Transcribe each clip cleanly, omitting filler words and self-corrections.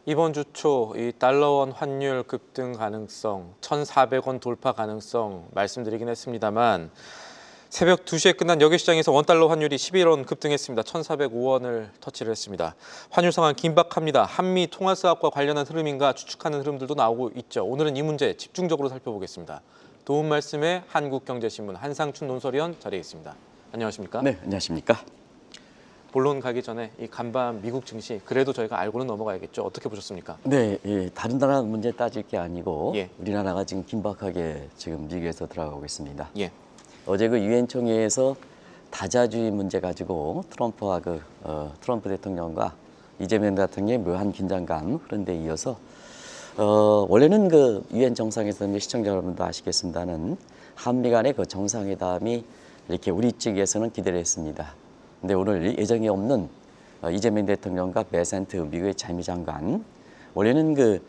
이번 주 초 이 달러원 환율 급등 가능성, 1,400원 돌파 가능성 말씀드리긴 했습니다만 새벽 2시에 끝난 여객시장에서 원달러 환율이 11원 급등했습니다. 1,405원을 터치를 했습니다. 환율 상황 긴박합니다. 한미 통화 사업과 관련한 흐름인가 추측하는 흐름들도 나오고 있죠. 오늘은 이 문제 집중적으로 살펴보겠습니다. 도움 말씀에 한국경제신문 한상춘 논설위원 자리에 있습니다. 안녕하십니까? 네, 안녕하십니까? 본론 가기 전에 이 간밤 미국 증시 그래도 저희가 알고는 넘어가야겠죠. 어떻게 보셨습니까? 네, 다른 나라 문제 따질 게 아니고 예. 우리나라가 지금 긴박하게 지금 미국에서 들어가고 있습니다. 예. 어제 그 유엔 총회에서 다자주의 문제 가지고 트럼프와 트럼프 대통령과 이재명 대통령의 묘한 긴장감 그런 데 이어서 원래는 그 유엔 정상회담 시청자 여러분도 아시겠습니다는 한미 간의 그 정상회담이 이렇게 우리 측에서는 기대를 했습니다. 근데 오늘 예정이 없는 이재명 대통령과 베센트 미국의 재무장관, 원래는 그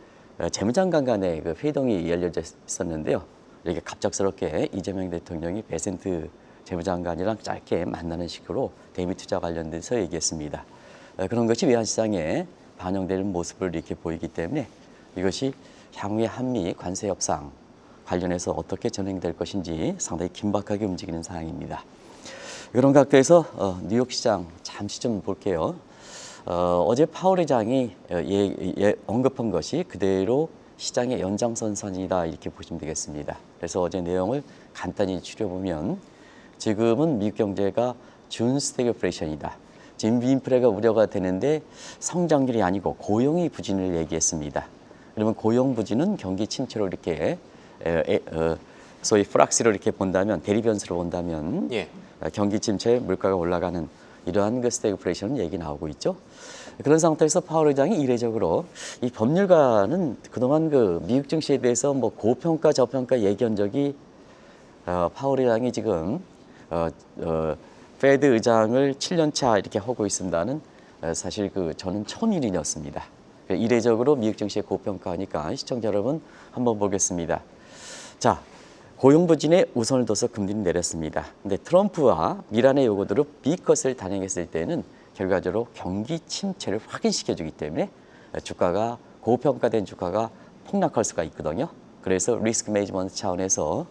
재무장관 간의 그 회동이 열려져 있었는데요. 이렇게 갑작스럽게 이재명 대통령이 베센트 재무장관이랑 짧게 만나는 식으로 대미 투자 관련돼서 얘기했습니다. 그런 것이 외환시장에 반영되는 모습을 이렇게 보이기 때문에 이것이 향후의 한미 관세 협상 관련해서 어떻게 진행될 것인지 상당히 긴박하게 움직이는 상황입니다. 그런 각도에서 뉴욕 시장 잠시 좀 볼게요. 어제 파월 의장이 언급한 것이 그대로 시장의 연장선상이다 이렇게 보시면 되겠습니다. 그래서 어제 내용을 간단히 추려보면 지금은 미국 경제가 준 스태그플레이션이다. 지금 인플레가 우려가 되는데 성장률이 아니고 고용이 부진을 얘기했습니다. 그러면 고용 부진은 경기 침체로 이렇게 소위 프락시로 이렇게 본다면 대리변수로 본다면 예. 경기 침체, 물가가 올라가는 이러한 그 스태그플레이션 얘기 나오고 있죠. 그런 상태에서 파월 의장이 이례적으로 이 법률가는 그동안 그 미국 증시에 대해서 뭐 고평가 저평가 얘기한 적이 파월 의장이 지금 페드 의장을 7년차 이렇게 하고 있습니다는 사실 그 저는 천일이었습니다. 이례적으로 미국 증시에 고평가하니까 시청자 여러분 한번 보겠습니다. 자. 고용 부진에 우선을 둬서 금리를 내렸습니다. 근데 트럼프와 미란의 요구대로 B컷을 단행했을 때는 결과적으로 경기 침체를 확인시켜주기 때문에 주가가 고평가된 주가가 폭락할 수가 있거든요. 그래서 리스크 매니지먼트 차원에서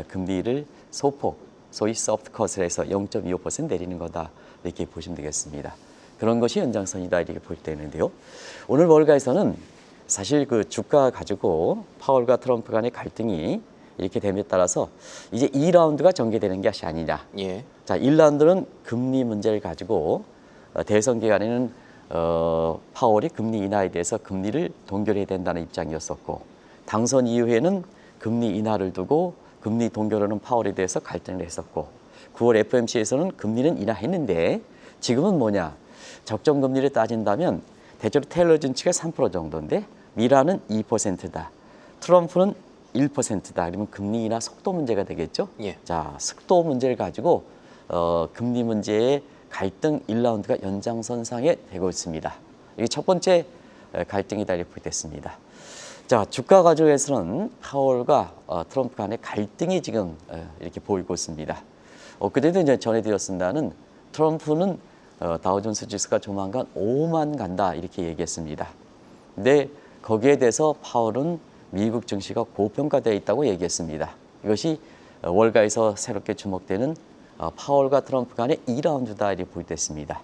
금리를 소폭, 소위 소프트 컷을 해서 0.25% 내리는 거다 이렇게 보시면 되겠습니다. 그런 것이 연장선이다 이렇게 볼 때는데요. 오늘 월가에서는 사실 그 주가 가지고 파월과 트럼프 간의 갈등이 이렇게 됨에 따라서 이제 2라운드가 전개되는 것이 아니냐. 예. 자, 1라운드는 금리 문제를 가지고 대선 기간에는 파월이 금리 인하에 대해서 금리를 동결해야 된다는 입장이었었고 당선 이후에는 금리 인하를 두고 금리 동결하는 파월에 대해서 갈등을 했었고 9월 FOMC에서는 금리는 인하했는데 지금은 뭐냐. 적정 금리를 따진다면 대체로 테일러 준치가 3% 정도인데 미라는 2%다. 트럼프는 1%다. 그러면 금리 인하 속도 문제가 되겠죠. 예. 자, 속도 문제를 가지고 금리 문제의 갈등 1라운드가 연장선상에 되고 있습니다. 이게 첫 번째 갈등이다 이렇게 됐습니다. 자, 주가 가지고에서는 파월과 트럼프 간의 갈등이 지금 이렇게 보이고 있습니다. 그때도 이제 전해드렸습니다는 트럼프는 다우존스 지수가 조만간 5만 간다 이렇게 얘기했습니다. 근데 거기에 대해서 파월은 미국 증시가 고평가되어 있다고 얘기했습니다. 이것이 월가에서 새롭게 주목되는 파월과 트럼프 간의 2라운드다 이렇게 보여졌습니다.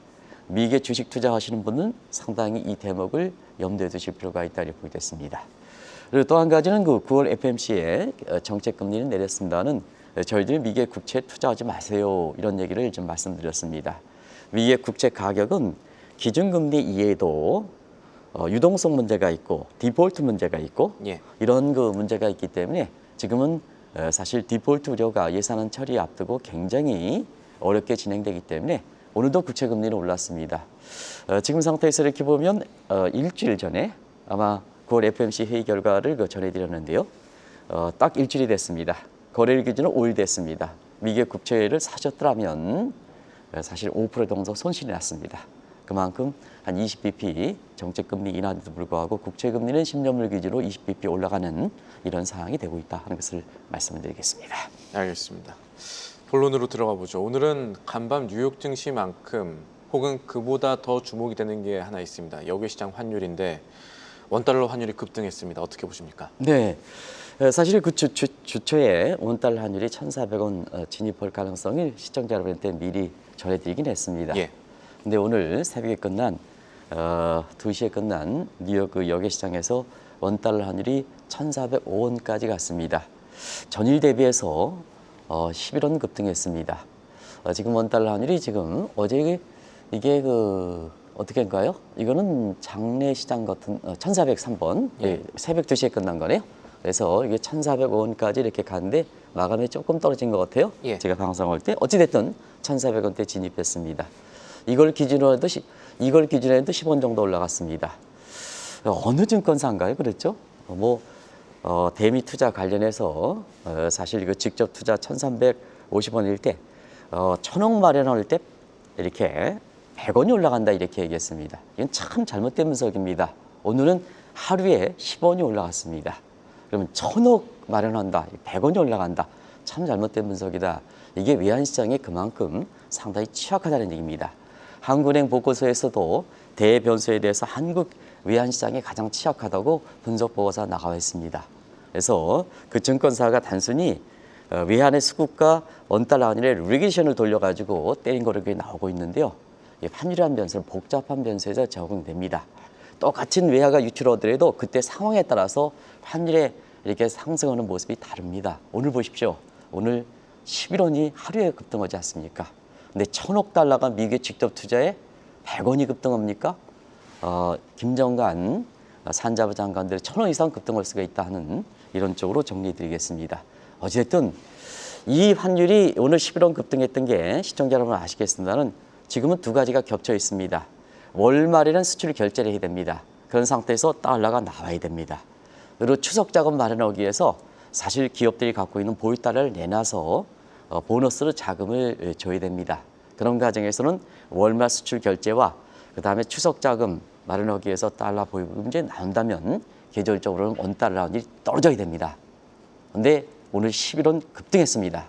미국에 주식 투자하시는 분은 상당히 이 대목을 염두에 두실 필요가 있다 이렇게 보여졌습니다. 그리고 또 한 가지는 그 9월 FOMC에 정책 금리는 내렸습니다는 저희들이 미국에 국채 투자하지 마세요 이런 얘기를 좀 말씀드렸습니다. 미국의 국채 가격은 기준금리 이외에도 유동성 문제가 있고 디폴트 문제가 있고 예. 이런 그 문제가 있기 때문에 지금은 사실 디폴트 우려가 예산안 처리 앞두고 굉장히 어렵게 진행되기 때문에 오늘도 국채 금리는 올랐습니다. 지금 상태에서 이렇게 보면 일주일 전에 아마 9월 FOMC 회의 결과를 전해드렸는데요. 딱 일주일이 됐습니다. 거래일 기준으로 5일 됐습니다. 미국의 국채를 사셨더라면 사실 5% 정도 손실이 났습니다. 그만큼 한 20bp 정책금리 인하에도 불구하고 국채금리는 10년물 기준으로 20bp 올라가는 이런 상황이 되고 있다 하는 것을 말씀드리겠습니다. 알겠습니다. 본론으로 들어가 보죠. 오늘은 간밤 뉴욕 증시만큼 혹은 그보다 더 주목이 되는 게 하나 있습니다. 여객시장 환율인데 원달러 환율이 급등했습니다. 어떻게 보십니까? 네. 사실 그 주초에 원달러 환율이 1,400원 진입할 가능성을 시청자 여러분한테 미리 전해드리긴 했습니다. 예. 근데 오늘 새벽에 끝난 2시에 끝난 뉴욕 그 여객시장에서 원달러 환율이 1,405원까지 갔습니다. 전일 대비해서 11원 급등했습니다. 지금 원달러 환율이 지금 어제 이게 그 어떻게인가요? 이거는 장내 시장 같은 1,403번 예. 새벽 2시에 끝난 거네요. 그래서 이게 1,400원까지 이렇게 갔는데 마감이 조금 떨어진 것 같아요. 예. 제가 방송할 때 어찌됐든 1,400원대 진입했습니다. 이걸 기준으로 해도 10원 정도 올라갔습니다. 어느 증권사인가요? 그랬죠? 대미 투자 관련해서 사실 이거 직접 투자 1,350원일 때 1,000억 마련할 때 이렇게 100원이 올라간다 이렇게 얘기했습니다. 이건 참 잘못된 분석입니다. 오늘은 하루에 10원이 올라갔습니다. 그러면 1,000억 마련한다, 100원이 올라간다. 참 잘못된 분석이다. 이게 외환시장이 그만큼 상당히 취약하다는 얘기입니다. 한국은행 보고서에서도 대변수에 대해서 한국 외환시장이 가장 취약하다고 분석 보고서가 나와 있습니다. 그래서 그 증권사가 단순히 외환의 수급과 원달러 환율의 리그레이션을 돌려가지고 때린 거로 그게 나오고 있는데요. 환율이라는 변수는 복잡한 변수에서 적용됩니다. 똑같은 외화가 유출하더라도 그때 상황에 따라서 환율에 이렇게 상승하는 모습이 다릅니다. 오늘 보십시오. 오늘 11원이 하루에 급등하지 않습니까? 근데 1,000억 달러가 미국에 직접 투자에 100원이 급등합니까? 김정관 산자부 장관들이 1,000원 이상 급등할 수가 있다 하는 이런 쪽으로 정리해드리겠습니다. 어쨌든 이 환율이 오늘 11원 급등했던 게 시청자 여러분 아시겠습니다는 지금은 두 가지가 겹쳐 있습니다. 월말에는 수출 결제를 해야 됩니다. 그런 상태에서 달러가 나와야 됩니다. 그리고 추석 자금 마련하기 위해서 사실 기업들이 갖고 있는 보유달러를 내놔서 보너스로 자금을 줘야 됩니다. 그런 과정에서는 월말 수출 결제와 그다음에 추석 자금 마련하기 위해서 달러 보유금 이제 나온다면 계절적으로는 원달러 환율이 떨어져야 됩니다. 그런데 오늘 11원 급등했습니다.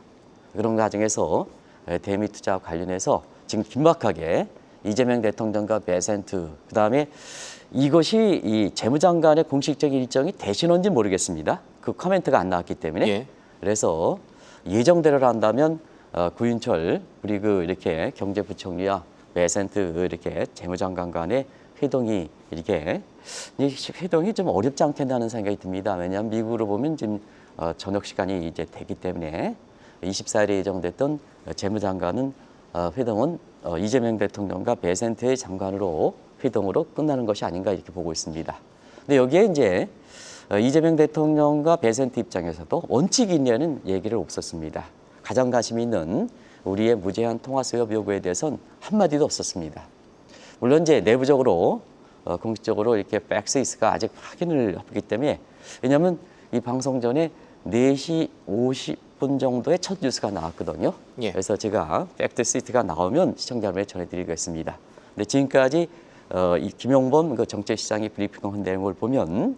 그런 과정에서 대미 투자 관련해서 지금 긴박하게 이재명 대통령과 베센트 그다음에 이것이 이 재무장관의 공식적인 일정이 대신한지 모르겠습니다. 그 코멘트가 안 나왔기 때문에 예. 그래서 예정대로 한다면 구윤철 그리고 이렇게 경제부총리와 베센트 이렇게 재무장관 간의 회동이 이렇게 이 회동이 좀 어렵지 않겠나 하는 생각이 듭니다. 왜냐하면 미국으로 보면 지금 저녁 시간이 이제 되기 때문에 24일에 예정됐던 재무장관은 회동은 이재명 대통령과 베센트의 장관으로 회동으로 끝나는 것이 아닌가 이렇게 보고 있습니다. 근데 여기에 이제 이재명 대통령과 베센트 입장에서도 원칙이 있냐는 얘기를 없었습니다. 가장 관심 있는 우리의 무제한 통화 수협 요구에 대해서는 한마디도 없었습니다. 물론 이제 내부적으로 공식적으로 이렇게 팩스이스가 아직 확인을 없기 때문에 왜냐하면 이 방송 전에 4시 50분 정도에 첫 뉴스가 나왔거든요. 예. 그래서 제가 팩트시트가 나오면 시청자 여러분에 전해드리겠습니다. 근데 지금까지 이 김용범 그 정책시장이 브리핑한 내용을 보면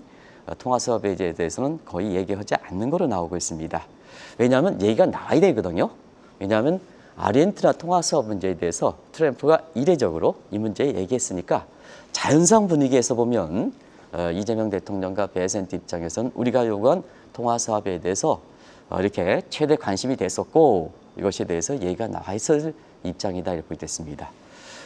통화 수협에 대해서는 거의 얘기하지 않는 거로 나오고 있습니다. 왜냐하면 얘기가 나와야 되거든요. 왜냐하면 아르헨티나 통화 수협 문제에 대해서 트럼프가 이례적으로 이 문제에 얘기했으니까 자연상 분위기에서 보면 이재명 대통령과 베센트 입장에서는 우리가 요구한 통화 수협에 대해서 이렇게 최대 관심이 됐었고 이것에 대해서 얘기가 나와 있을 입장이다 이렇게 보겠습니다.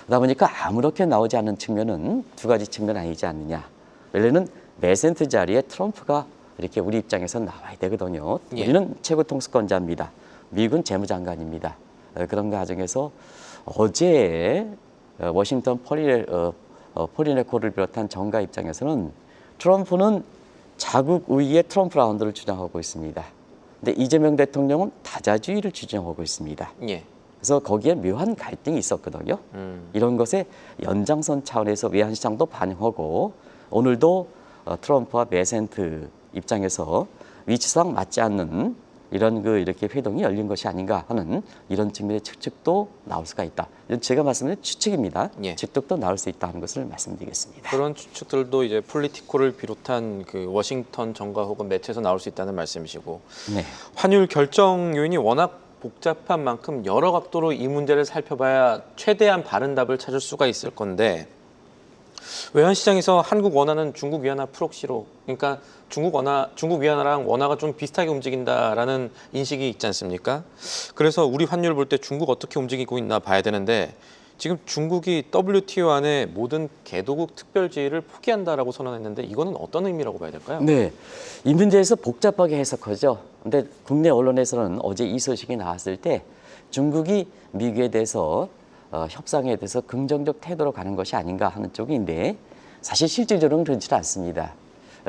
그러다 보니까 아무렇게 나오지 않는 측면은 두 가지 측면 아니지 않느냐. 원래는 베센트 자리에 트럼프가 이렇게 우리 입장에서 나와야 되거든요. 예. 우리는 최고 통수권자입니다. 미국은 재무장관입니다. 그런 과정에서 어제 워싱턴 포리네코를 비롯한 정가 입장에서는 트럼프는 자국 우위의 트럼프 라운드를 주장하고 있습니다. 근데 이재명 대통령은 다자주의를 주장하고 있습니다. 예. 그래서 거기에 묘한 갈등이 있었거든요. 이런 것에 연장선 차원에서 외환시장도 반영하고 오늘도 트럼프와 베센트 입장에서 위치상 맞지 않는 이런 이렇게 회동이 열린 것이 아닌가 하는 이런 측면의 추측도 나올 수가 있다. 제가 말씀드린 추측입니다. 예. 추측도 나올 수 있다는 것을 말씀드리겠습니다. 그런 추측들도 이제 폴리티코를 비롯한 그 워싱턴 정가 혹은 매체에서 나올 수 있다는 말씀이시고 네. 환율 결정 요인이 워낙 복잡한 만큼 여러 각도로 이 문제를 살펴봐야 최대한 바른 답을 찾을 수가 있을 건데 외환 시장에서 한국 원화는 중국 위안화 프록시로, 그러니까 중국 위안화랑 원화가 좀 비슷하게 움직인다라는 인식이 있지 않습니까? 그래서 우리 환율 볼 때 중국 어떻게 움직이고 있나 봐야 되는데 지금 중국이 WTO 안에 모든 개도국 특별지위를 포기한다라고 선언했는데 이거는 어떤 의미라고 봐야 될까요? 네, 이 문제에서 복잡하게 해석하죠. 근데 국내 언론에서는 어제 이 소식이 나왔을 때 중국이 미국에 대해서 협상에 대해서 긍정적 태도로 가는 것이 아닌가 하는 쪽인데 사실 실질적으로는 그렇지 않습니다.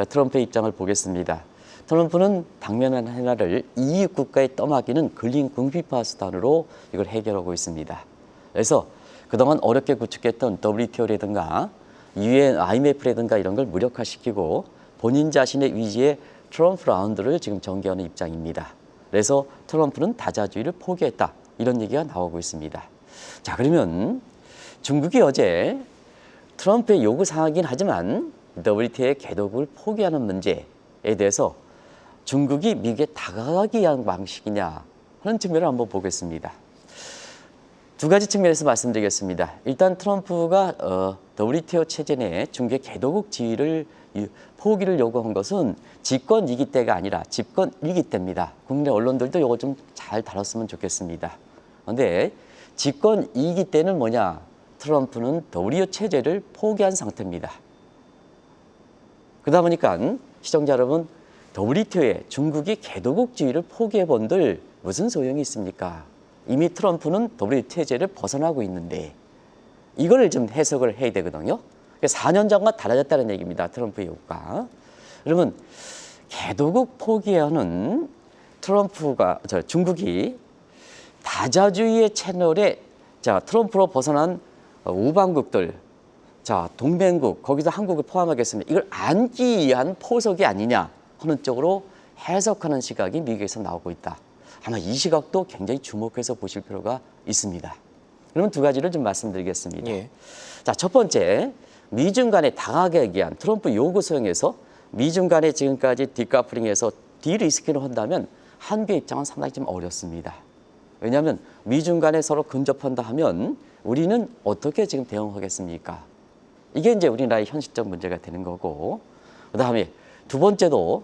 트럼프의 입장을 보겠습니다. 트럼프는 당면한 하나를 EU 국가에 떠맡기는 근린 궁핍화 수단으로 이걸 해결하고 있습니다. 그래서 그동안 어렵게 구축했던 WTO라든가 UN, IMF라든가 이런 걸 무력화시키고 본인 자신의 위지에 트럼프 라운드를 지금 전개하는 입장입니다. 그래서 트럼프는 다자주의를 포기했다. 이런 얘기가 나오고 있습니다. 자, 그러면 중국이 어제 트럼프의 요구 사항이긴 하지만 WTO의 개도국을 포기하는 문제에 대해서 중국이 미국에 다가가기 위한 방식이냐 하는 측면을 한번 보겠습니다. 두 가지 측면에서 말씀드리겠습니다. 일단 트럼프가 WTO 체제 내 중국의 개도국 지위를 포기를 요구한 것은 집권 2기 때가 아니라 집권 1기 때입니다. 국내 언론들도 이거 좀 잘 다뤘으면 좋겠습니다. 그런데 집권 2기 때는 뭐냐? 트럼프는 WTO 체제를 포기한 상태입니다. 그러다 보니까 시청자 여러분, WTO에 중국이 개도국 지위를 포기해 본들 무슨 소용이 있습니까? 이미 트럼프는 WTO 체제를 벗어나고 있는데 이걸 좀 해석을 해야 되거든요. 4년 전과 달라졌다는 얘기입니다. 트럼프의 요구가. 그러면 개도국 포기하는 중국이 다자주의의 채널에 트럼프로 벗어난 우방국들, 동맹국, 거기서 한국을 포함하겠습니다. 이걸 안기 위한 포석이 아니냐 하는 쪽으로 해석하는 시각이 미국에서 나오고 있다. 아마 이 시각도 굉장히 주목해서 보실 필요가 있습니다. 그러면 두 가지를 좀 말씀드리겠습니다. 예. 자, 첫 번째, 미중 간에 다가가기 위한 트럼프 요구 소용에서 미중 간에 지금까지 디커플링에서 디리스킹을 한다면 한국의 입장은 상당히 좀 어렵습니다. 왜냐하면 미중 간에 서로 근접한다 하면 우리는 어떻게 지금 대응하겠습니까? 이게 이제 우리나라의 현실적 문제가 되는 거고, 그다음에 두 번째도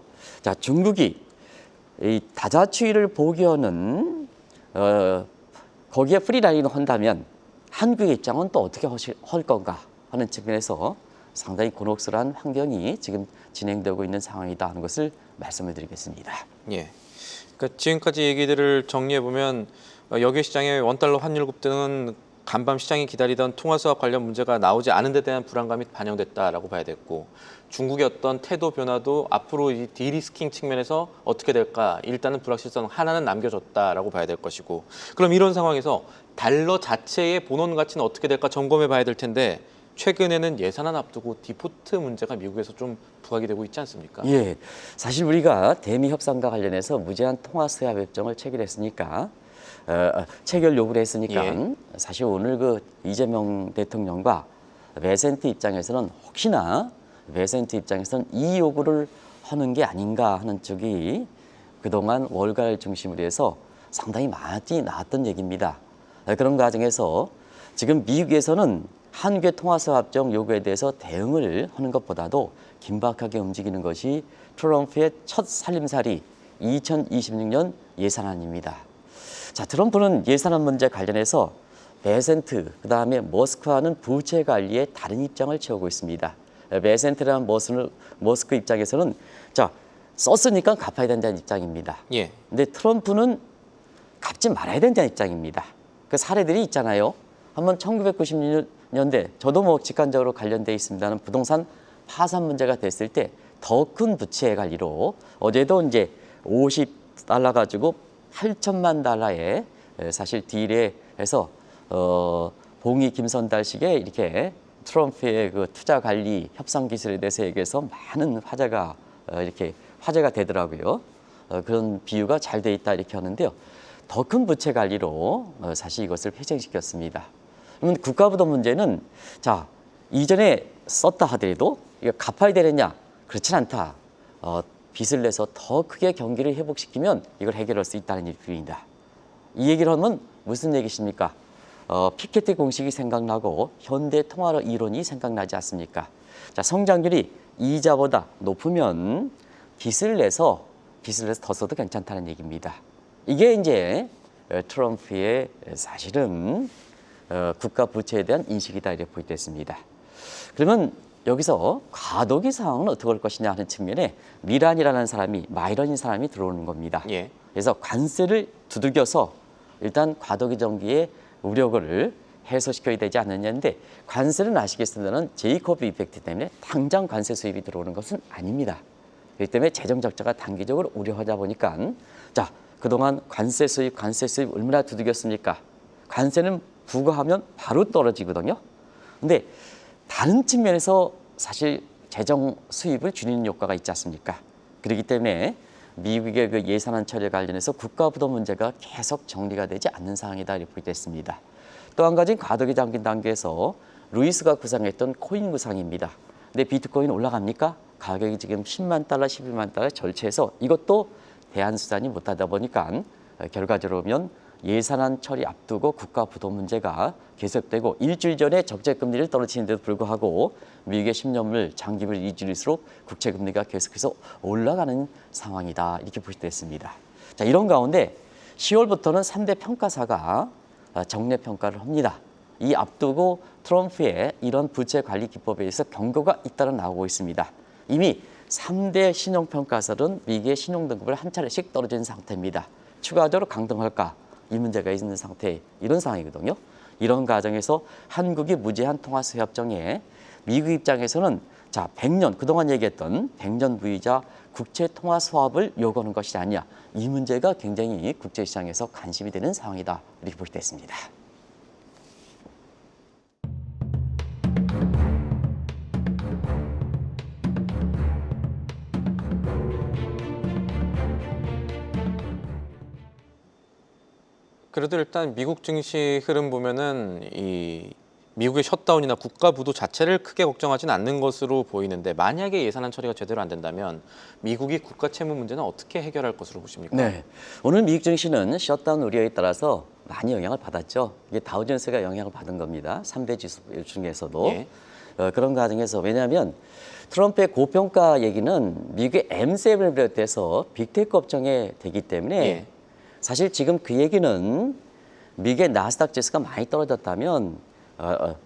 중국이 이 다자주의를 포기하는 거기에 프리라이딩을 한다면 한국의 입장은 또 어떻게 할 건가 하는 측면에서 상당히 곤혹스러운 환경이 지금 진행되고 있는 상황이다 하는 것을 말씀을 드리겠습니다. 예. 그러니까 지금까지 얘기들을 정리해 보면 여객 시장의 원달러 환율 급등은 간밤 시장이 기다리던 통화수와 관련 문제가 나오지 않은 데 대한 불안감이 반영됐다라고 봐야 됐고, 중국의 어떤 태도 변화도 앞으로 이 디리스킹 측면에서 어떻게 될까 일단은 불확실성 하나는 남겨졌다라고 봐야 될 것이고, 그럼 이런 상황에서 달러 자체의 본원 가치는 어떻게 될까 점검해 봐야 될 텐데 최근에는 예산안 앞두고 디포트 문제가 미국에서 좀 부각이 되고 있지 않습니까? 예, 사실 우리가 대미 협상과 관련해서 무제한 통화 수합 협정을 체결했으니까 체결 요구를 했으니까 예. 사실 오늘 그 이재명 대통령과 베센트 입장에서는 혹시나 베센트 입장에서는 이 요구를 하는 게 아닌가 하는 쪽이 그동안 월가를 중심으로 해서 상당히 많이 나왔던 얘기입니다. 그런 과정에서 지금 미국에서는 한국의 통화수합정 요구에 대해서 대응을 하는 것보다도 긴박하게 움직이는 것이 트럼프의 첫 살림살이 2026년 예산안입니다. 자, 트럼프는 예산안 문제 관련해서 베센트, 그다음에 모스크와는 부채 관리에 다른 입장을 채우고 있습니다. 베센트라는 모스크 입장에서는 썼으니까 갚아야 된다는 입장입니다. 예. 근데 트럼프는 갚지 말아야 된다는 입장입니다. 그 사례들이 있잖아요. 한번 1996년대 저도 뭐 직관적으로 관련돼 있습니다는 부동산 파산 문제가 됐을 때 더 큰 부채 관리로 어제도 이제 50달러 가지고 8천만 달러에 사실 딜에 해서 봉이 김선달식의 이렇게 트럼프의 그 투자 관리 협상 기술에 대해서 얘기해서 많은 화제가 되더라고요. 그런 비유가 잘 돼 있다 이렇게 하는데요. 더 큰 부채 관리로 사실 이것을 회생시켰습니다. 그러면 국가부도 문제는 이전에 썼다 하더라도 이거 갚아야 되느냐? 그렇진 않다. 빚을 내서 더 크게 경기를 회복시키면 이걸 해결할 수 있다는 일입니다. 이 얘기를 하면 무슨 얘기십니까? 피케티 공식이 생각나고 현대 통화로 이론이 생각나지 않습니까? 자, 성장률이 이자보다 높으면 빚을 내서 더 써도 괜찮다는 얘기입니다. 이게 이제 트럼프의 사실은 국가 부채에 대한 인식이다 이렇게 보여졌습니다. 그러면 여기서 과도기 상황은 어떻게 할 것이냐 하는 측면에 미란이라는 사람이 마이런인 사람이 들어오는 겁니다. 예. 그래서 관세를 두들겨서 일단 과도기 정기의 우려를 해소시켜야 되지 않느냐인데 관세는 아시겠습니다만 제이콥 이펙트 때문에 당장 관세 수입이 들어오는 것은 아닙니다. 그렇기 때문에 재정 적자가 단기적으로 우려하다 보니까 자 그동안 관세 수입 얼마나 두들겼습니까? 관세는 부과하면 바로 떨어지거든요. 근데 다른 측면에서 사실 재정 수입을 줄이는 효과가 있지 않습니까? 그렇기 때문에 미국의 그 예산안 처리 관련해서 국가 부도 문제가 계속 정리가 되지 않는 상황이다 이렇게 보겠습니다. 또 한 가지는 과도기 잠긴 단계에서 루이스가 구상했던 코인 구상입니다. 근데 비트코인 올라갑니까? 가격이 지금 10만 달러, 11만 달러 절체해서 이것도 대안 수단이 못하다 보니까 결과적으로 보면 예산안 처리 앞두고 국가 부도 문제가 계속되고 일주일 전에 적재금리를 떨어뜨리는데도 불구하고 미국의 10년물 장기물 이주일수록 국채금리가 계속해서 올라가는 상황이다 이렇게 보시됐습니다. 자 이런 가운데 10월부터는 3대 평가사가 정례 평가를 합니다. 이 앞두고 트럼프의 이런 부채 관리 기법에 대해서 경고가 잇따라 나오고 있습니다. 이미 3대 신용평가사들은 미국의 신용등급을 한 차례씩 떨어진 상태입니다. 추가적으로 강등할까? 이 문제가 있는 상태 이런 상황이거든요. 이런 과정에서 한국이 무제한 통화수 협정에 미국 입장에서는 자 100년 그동안 얘기했던 100년 무이자 국채 통화 수합을 요구하는 것이 아니냐 이 문제가 굉장히 국제시장에서 관심이 되는 상황이다 이렇게 볼 수 있습니다. 그래도 일단 미국 증시 흐름 보면은 이 미국의 셧다운이나 국가 부도 자체를 크게 걱정하지는 않는 것으로 보이는데 만약에 예산안 처리가 제대로 안 된다면 미국이 국가 채무 문제는 어떻게 해결할 것으로 보십니까? 네, 오늘 미국 증시는 셧다운 우려에 따라서 많이 영향을 받았죠. 이게 다우존스가 영향을 받은 겁니다. 3대 지수 중에서도. 예. 그런 과정에서 왜냐하면 트럼프의 고평가 얘기는 미국의 M7을 비롯해서 빅테크 업종에 되기 때문에 예. 사실 지금 그 얘기는 미국의 나스닥 지수가 많이 떨어졌다면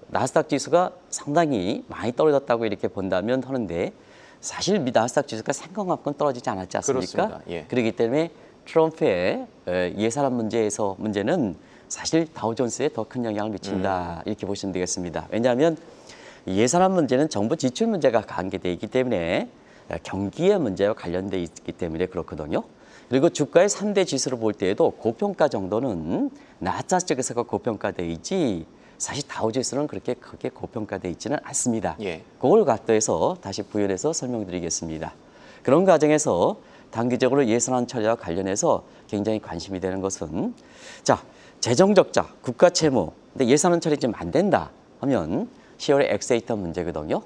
나스닥 지수가 상당히 많이 떨어졌다고 이렇게 본다면 하는데 사실 나스닥 지수가 생각만큼 떨어지지 않았지 않습니까? 그렇습니다. 예. 그렇기 때문에 트럼프의 예산안 문제는 사실 다우존스에 더 큰 영향을 미친다 이렇게 보시면 되겠습니다. 왜냐하면 예산안 문제는 정부 지출 문제가 관계되어 있기 때문에 경기의 문제와 관련되어 있기 때문에 그렇거든요. 그리고 주가의 3대 지수를 볼 때에도 고평가 정도는 나스닥 쪽에서가 고평가되어 있지 사실 다우지수는 그렇게 크게 고평가되어 있지는 않습니다. 예. 그걸 각도해서 다시 부연해서 설명드리겠습니다. 그런 과정에서 단기적으로 예산안 처리와 관련해서 굉장히 관심이 되는 것은 자 재정적자, 국가 채무, 근데 예산안 처리 좀 안 된다 하면 10월에 엑세이터 문제거든요.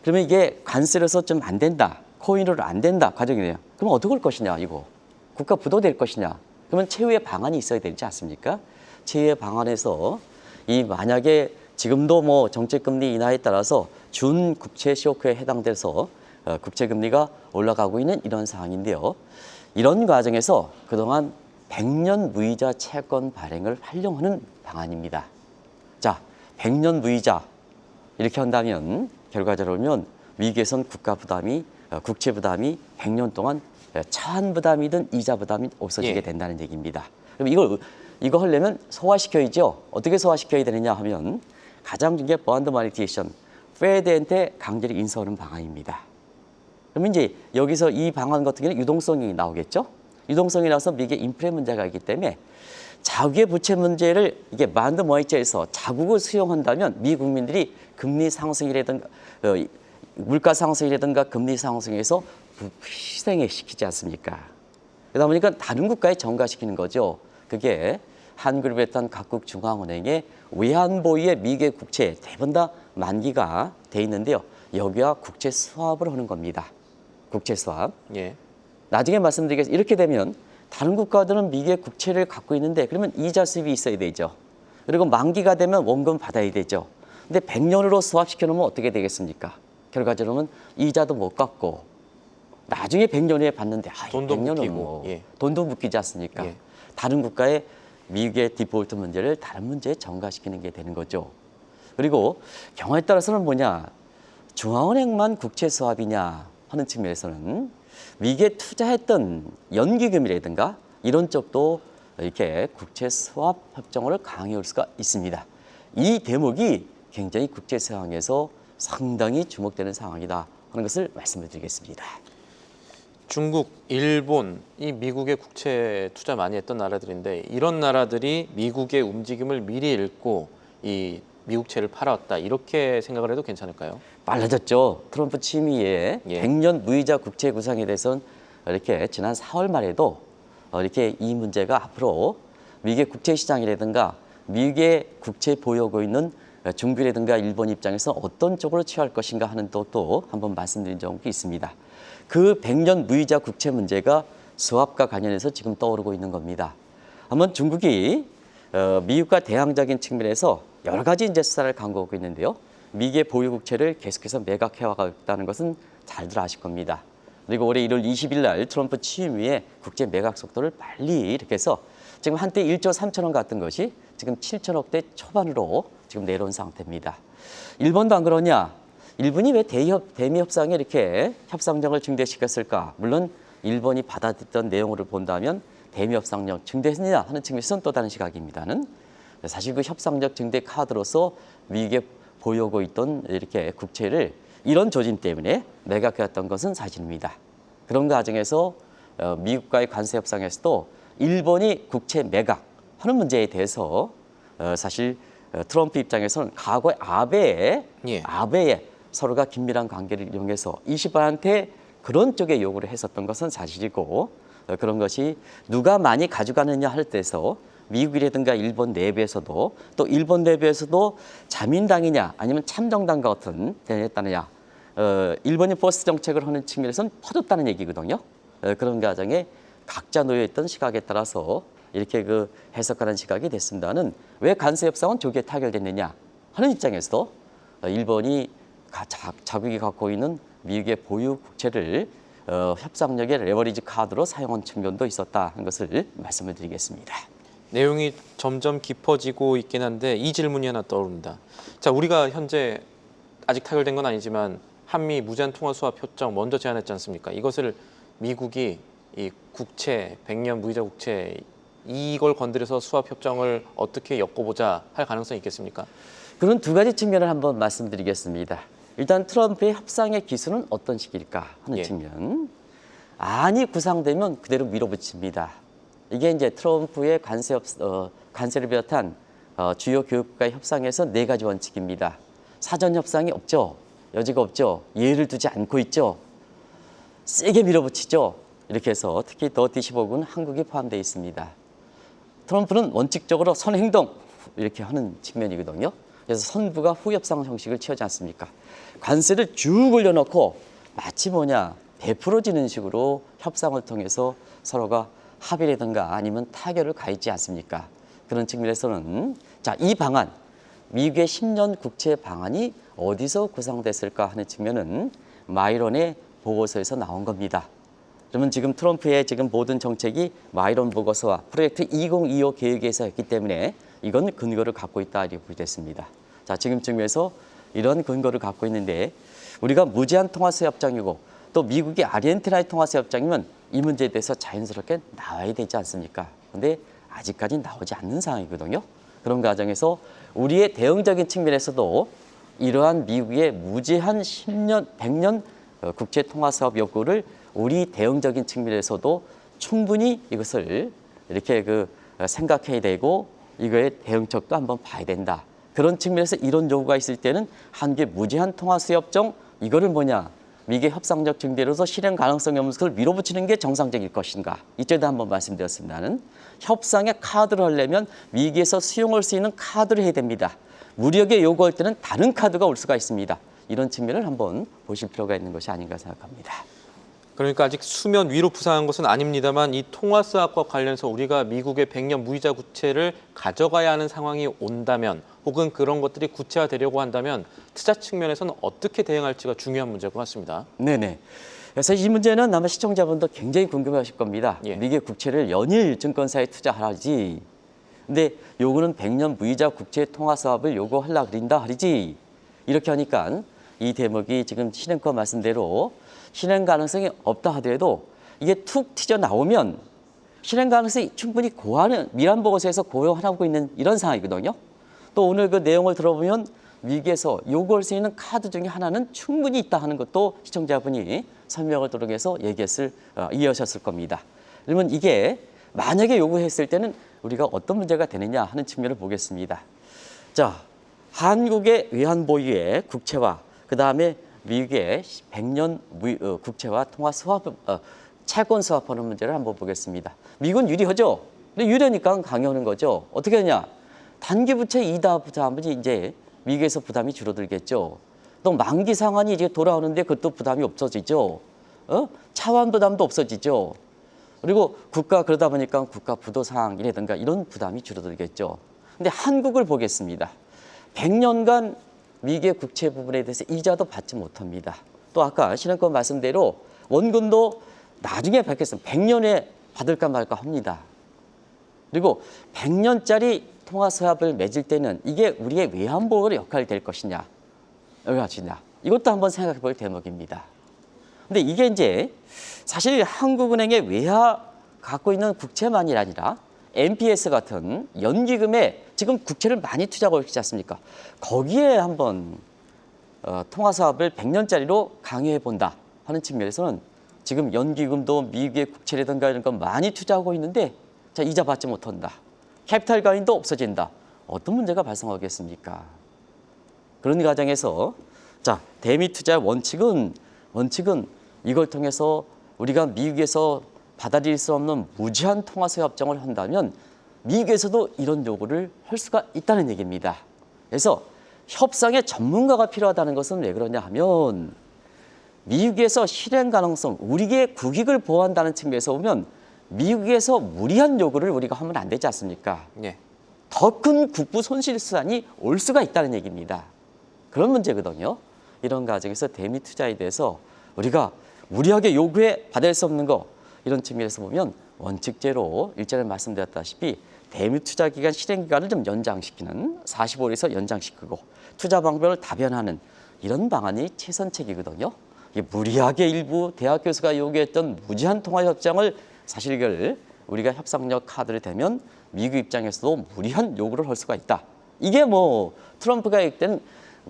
그러면 이게 관세로서 좀 안 된다, 코인으로 안 된다 과정이네요. 그럼 어떻게 할 것이냐 이거. 국가 부도될 것이냐. 그러면 최후의 방안이 있어야 되지 않습니까? 최후의 방안에서 이 만약에 지금도 뭐 정책금리 인하에 따라서 준 국채 쇼크에 해당돼서 국채금리가 올라가고 있는 이런 상황인데요. 이런 과정에서 그동안 100년 무이자 채권 발행을 활용하는 방안입니다. 자, 100년 무이자 이렇게 한다면 결과적으로 보면 미국에선 국채 부담이 100년 동안 차한 부담이든 이자 부담이 없어지게 예. 된다는 얘기입니다. 그럼 이거 하려면 소화시켜야죠. 어떻게 소화시켜야 되느냐 하면 가장 중요한 보안드 마니테이션, 페드한테 강제로 인수하는 방안입니다. 그러면 이제 여기서 이 방안 같은 경우는 유동성이 나오겠죠. 유동성이 나와서 미국의 인플레 문제가 있기 때문에 자국의 부채 문제를 이게 만드 머니처에서 자국을 수용한다면 미 국민들이 금리 상승이라든가 물가 상승이라든가 금리 상승에서 희생에 시키지 않습니까? 그러다 보니까 다른 국가에 전가시키는 거죠. 그게 한국을 비롯한 각국 중앙은행의 외환보유의 미국의 국채 대부분 다 만기가 돼 있는데요. 여기와 국채 수합을 하는 겁니다. 국채 수합. 예. 나중에 말씀드리겠습니다. 이렇게 되면 다른 국가들은 미국의 국채를 갖고 있는데 그러면 이자 수입이 있어야 되죠. 그리고 만기가 되면 원금 받아야 되죠. 근데 100년으로 수합시켜 놓으면 어떻게 되겠습니까? 결과적으로는 이자도 못 갚고 나중에 100년 후에 받는데 돈도 100년은 묶이고, 뭐 예. 돈도 묶이지 않습니까? 예. 다른 국가의 미국의 디폴트 문제를 다른 문제에 전가시키는 게 되는 거죠. 그리고 경우에 따라서는 뭐냐, 중앙은행만 국채 수합이냐 하는 측면에서는 미국에 투자했던 연기금이라든가 이런 쪽도 이렇게 국채 수합 협정을 강요할 수가 있습니다. 이 대목이 굉장히 국제 상황에서 상당히 주목되는 상황이다 하는 것을 말씀을 드리겠습니다. 중국, 일본, 이 미국의 국채 투자 많이 했던 나라들인데 이런 나라들이 미국의 움직임을 미리 읽고 이 미국채를 팔아왔다 이렇게 생각을 해도 괜찮을까요? 빨라졌죠. 트럼프 취임이에 예. 100년 무이자 국채 구상에 대해서는 이렇게 지난 4월 말에도 이렇게 이 문제가 앞으로 미국의 국채 시장이라든가 미국의 국채 보유하고 있는 중국이라든가 일본 입장에서 어떤 쪽으로 취할 것인가 하는 또 한번 말씀드린 적이 있습니다. 그 100년 무이자 국채 문제가 수합과 관련해서 지금 떠오르고 있는 겁니다. 한번 중국이 미국과 대항적인 측면에서 여러 가지 이제 수사를 강구하고 있는데요. 미국의 보유 국채를 계속해서 매각해와가 있다는 것은 잘들 아실 겁니다. 그리고 올해 1월 20일 날 트럼프 취임 후에 국제 매각 속도를 빨리 이렇게 해서 지금 한때 1조 3천억 같은 것이 지금 7천억대 초반으로 지금 내려온 상태입니다. 일본도 안 그러냐? 일본이 왜 대미 협상에 이렇게 협상력을 증대시켰을까? 물론 일본이 받아들였던 내용을 본다면 대미 협상력 증대했느냐 하는 측면에서는 또 다른 시각입니다는 사실 그 협상력 증대 카드로서 미국에 보유하고 있던 이렇게 국채를 이런 조짐 때문에 매각해왔던 것은 사실입니다. 그런 과정에서 미국과의 관세 협상에서도 일본이 국채 매각하는 문제에 대해서 사실 트럼프 입장에서는 과거에 아베의 서로가 긴밀한 관계를 이용해서 이시바한테 그런 쪽에 요구를 했었던 것은 사실이고 그런 것이 누가 많이 가져가느냐 할 때에서 미국이라든가 일본 내부에서도 또 일본 내부에서도 자민당이냐 아니면 참정당 같은 대했다느냐 일본이 포스트 정책을 하는 측면에서는 퍼졌다는 얘기거든요. 그런 과정에 각자 놓여 있던 시각에 따라서 이렇게 그 해석하는 시각이 됐습니다는 왜 관세 협상은 조기에 타결됐느냐 하는 입장에서도 일본이 자국이 갖고 있는 미국의 보유 국채를 협상력의 레버리지 카드로 사용한 측면도 있었다 하는 것을 말씀을 드리겠습니다. 내용이 점점 깊어지고 있긴 한데 이 질문이 하나 떠오릅니다. 자, 우리가 현재 아직 타결된 건 아니지만 한미 무제한 통화 수합 협정 먼저 제안했지 않습니까? 이것을 미국이 이 국채 100년 무이자 국채 이걸 건드려서 수합 협정을 어떻게 엮어보자 할 가능성이 있겠습니까? 그런 두 가지 측면을 한번 말씀드리겠습니다. 일단 트럼프의 협상의 기수는 어떤 식일까 하는 측면. 안이 구상되면 그대로 밀어붙입니다. 이게 이제 트럼프의 관세를 비롯한 주요 교육국가의 협상에서 네 가지 원칙입니다. 사전 협상이 없죠. 여지가 없죠. 예를 두지 않고 있죠. 세게 밀어붙이죠. 이렇게 해서 특히 더 D15군 한국이 포함되어 있습니다. 트럼프는 원칙적으로 선행동 이렇게 하는 측면이거든요. 그래서 선부가 후협상 형식을 취하지 않습니까? 관세를 쭉 올려놓고 마치 뭐냐 베풀어지는 식으로 협상을 통해서 서로가 합의라든가 아니면 타결을 가했지 않습니까? 그런 측면에서는 자, 이 방안 미국의 10년 국채 방안이 어디서 구상됐을까 하는 측면은 마이런의 보고서에서 나온 겁니다. 그러면 지금 트럼프의 지금 모든 정책이 마이런 보고서와 프로젝트 2025 계획에서 했기 때문에 이건 근거를 갖고 있다 이렇게 보겠습니다. 자, 지금 측면에서 이런 근거를 갖고 있는데 우리가 무제한 통화세 협정이고 또 미국이 아르헨티나의 통화세 협정이면 이 문제에 대해서 자연스럽게 나와야 되지 않습니까? 그런데 아직까지 나오지 않는 상황이거든요. 그런 과정에서 우리의 대응적인 측면에서도 이러한 미국의 무제한 10년, 100년 국제 통화 사업 요구를 우리 대응적인 측면에서도 충분히 이것을 이렇게 생각해야 되고 이거의 대응책도 한번 봐야 된다. 그런 측면에서 이런 요구가 있을 때는 한국의 무제한 통화 수협정 이거를 뭐냐 미국의 협상력 증대로서 실행 가능성이 없는 것을 밀어붙이는 게 정상적일 것인가. 이때도 한번 말씀드렸습니다는 협상에 카드를 하려면 미국에서 수용할 수 있는 카드를 해야 됩니다. 무력에 요구할 때는 다른 카드가 올 수가 있습니다. 이런 측면을 한번 보실 필요가 있는 것이 아닌가 생각합니다. 그러니까 아직 수면 위로 부상한 것은 아닙니다만 이 통화 수합과 관련해서 우리가 미국의 100년 무이자 국채를 가져가야 하는 상황이 온다면 혹은 그런 것들이 구체화되려고 한다면 투자 측면에서는 어떻게 대응할지가 중요한 문제일 것 같습니다. 네네. 그래서 이 문제는 아마 시청자분도 굉장히 궁금해하실 겁니다. 예. 미국의 국채를 연일 증권사에 투자하라지. 근데 요거는 100년 무이자 국채 통화 사업을 요구하려 그린다 하리지. 이렇게 하니까 이 대목이 지금 신행과 말씀대로 실행 가능성이 없다 하더라도 이게 툭 튀져 나오면 실행 가능성이 충분히 고하는 미란 보고서에서 고려하고 있는 이런 상황이거든요. 또 오늘 그 내용을 들어보면 미국에서 요구할 수 있는 카드 중에 하나는 충분히 있다 하는 것도 시청자분이 설명을 통해서 이해하셨을 겁니다. 그러면 이게 만약에 요구했을 때는 우리가 어떤 문제가 되느냐 하는 측면을 보겠습니다. 자, 한국의 외환 보유의 국채와 그다음에 미국의 100년 국채와 통화 수합, 채권 수합하는 문제를 한번 보겠습니다. 미국은 유리하죠. 근데 유리하니까 강요하는 거죠. 어떻게 하냐? 단기 부채 이자 부담이 이제 미국에서 부담이 줄어들겠죠. 또 만기 상환이 이제 돌아오는데 그것도 부담이 없어지죠. 차환 부담도 없어지죠. 그리고 국가 그러다 보니까 국가 부도상이라든가 이런 부담이 줄어들겠죠. 근데 한국을 보겠습니다. 100년간 미국의 국채 부분에 대해서 이자도 받지 못합니다. 또 아까 신행권 말씀대로 원금도 나중에 받겠습니다. 100년에 받을까 말까 합니다. 그리고 100년짜리 통화 서합을 맺을 때는 이게 우리의 외환보호 역할이 될 것이냐, 이것도 한번 생각해 볼 대목입니다. 근데 이게 이제 사실 한국은행의 외화 갖고 있는 국채만이 아니라 MPS 같은 연기금에 지금 국채를 많이 투자하고 있지 않습니까? 거기에 한번 통화 사업을 100년짜리로 강요해 본다 하는 측면에서는 지금 연기금도 미국의 국채라든가 이런 거 많이 투자하고 있는데 자, 이자 받지 못한다. 캐피탈 가인도 없어진다. 어떤 문제가 발생하겠습니까? 그런 과정에서 자, 대미 투자의 원칙은 이걸 통해서 우리가 미국에서 받아들일 수 없는 무제한 통화세 협정을 한다면 미국에서도 이런 요구를 할 수가 있다는 얘기입니다. 그래서 협상에 전문가가 필요하다는 것은 왜 그러냐 하면 미국에서 실행 가능성, 우리의 국익을 보호한다는 측면에서 보면 미국에서 무리한 요구를 우리가 하면 안 되지 않습니까? 예. 더 큰 국부 손실수단이 올 수가 있다는 얘기입니다. 그런 문제거든요. 이런 과정에서 대미 투자에 대해서 우리가 무리하게 요구해 받을 수 없는 거 이런 측면에서 보면 원칙제로 일전에 말씀드렸다시피 대미 투자 기간 실행 기간을 좀 연장시키는 45일에서 연장시키고 투자 방법을 다변하는 이런 방안이 최선책이거든요. 이게 무리하게 일부 대학 교수가 요구했던 무제한 통화 협정을 사실 이걸 우리가 협상력 카드를 대면 미국 입장에서도 무리한 요구를 할 수가 있다. 이게 뭐 트럼프가 얘기했던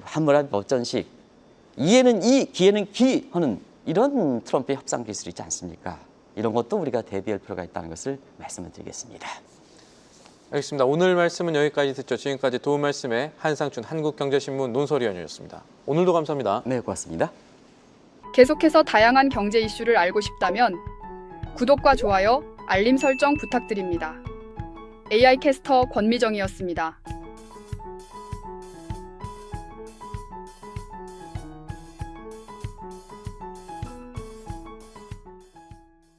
한무라비 법전식 이에는 이, 기에는 기 하는 이런 트럼프의 협상 기술이지 않습니까? 이런 것도 우리가 대비할 필요가 있다는 것을 말씀을 드리겠습니다. 알겠습니다. 오늘 말씀은 여기까지 듣죠. 지금까지 도움 말씀에 한상춘 한국경제신문 논설위원이었습니다. 오늘도 감사합니다. 네, 고맙습니다. 계속해서 다양한 경제 이슈를 알고 싶다면 구독과 좋아요, 알림 설정 부탁드립니다. AI 캐스터 권미정이었습니다.